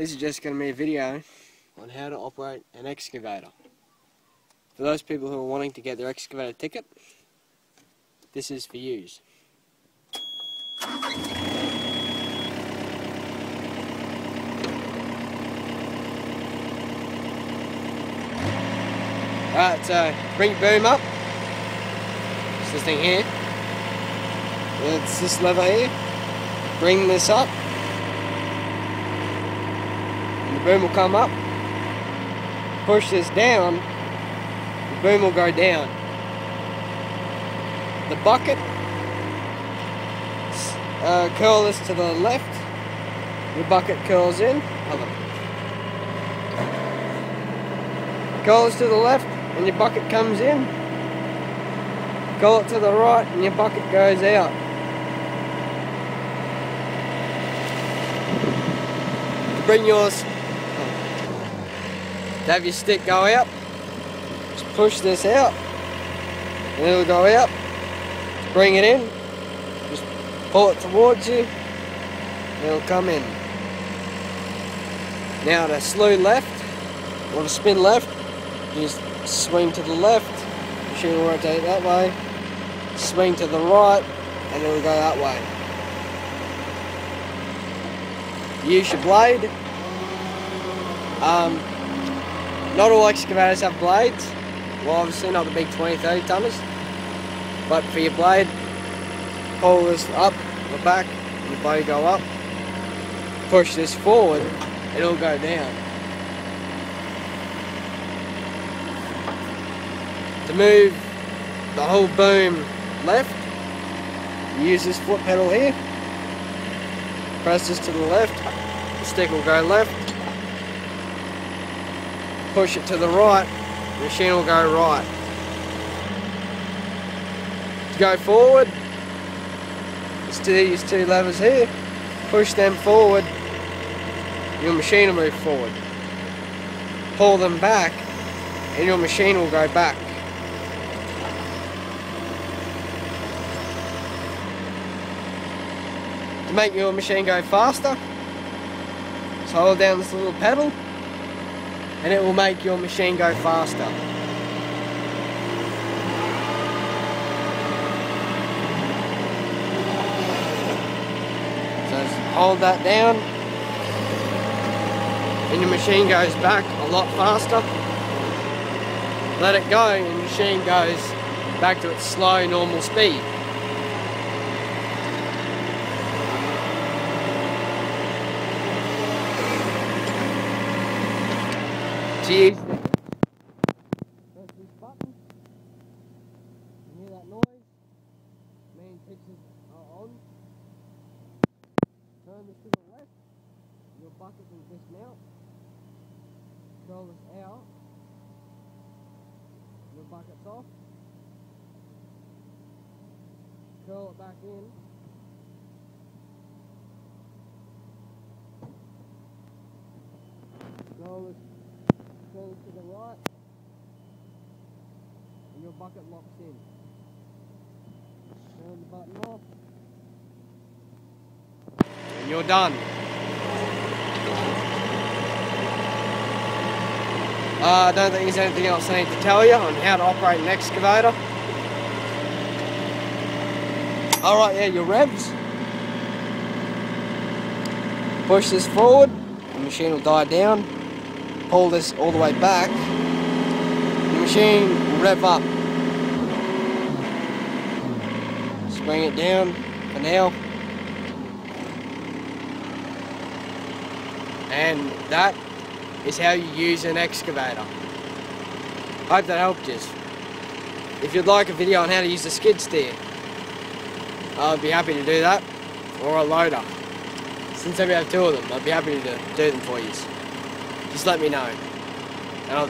This is just going to be a video on how to operate an excavator. For those people who are wanting to get their excavator ticket, this is for yous. Alright, so bring your boom up. It's this thing here. It's this lever here. Bring this up. And the boom will come up. Push this down. The boom will go down. The bucket, curl this to the left. Your bucket curls in. Hold on. Curl this to the left and your bucket comes in. Curl it to the right and your bucket goes out. To bring yours, to have your stick go out, just push this out and it'll go out. To bring it in, just pull it towards you and it'll come in. Now to slew left or to spin left, you just swing to the left, the machine will rotate that way, swing to the right and it'll go that way. Use your blade. Not all excavators have blades. Well, obviously not the big 20-30 tonners. But for your blade, pull this up or back, your blade go up. Push this forward, it'll go down. To move the whole boom left, use this foot pedal here. Press this to the left, the stick will go left. Push it to the right, the machine will go right. To go forward, these two levers here, push them forward, your machine will move forward. Pull them back, and your machine will go back. To make your machine go faster, just hold down this little pedal and it will make your machine go faster. So just hold that down and your machine goes back a lot faster. Let it go and your machine goes back to its slow normal speed. Press this button. You hear that noise? Main pictures are on. Turn this to the left. Your bucket will dismount. Curl this out. Your bucket's off. Curl it back in. Curl this. Turn it to the right, and your bucket locks in. Turn the button off, and you're done. I don't think there's anything else I need to tell you on how to operate an excavator. Alright, yeah, your revs. Push this forward, the machine will die down. Pull this all the way back, the machine will rev up. Just bring it down for now. And that is how you use an excavator. Hope that helped you. If you'd like a video on how to use the skid steer, I'd be happy to do that, or a loader. Since we have two of them, I'd be happy to do them for you. Just let me know, and I'll do it.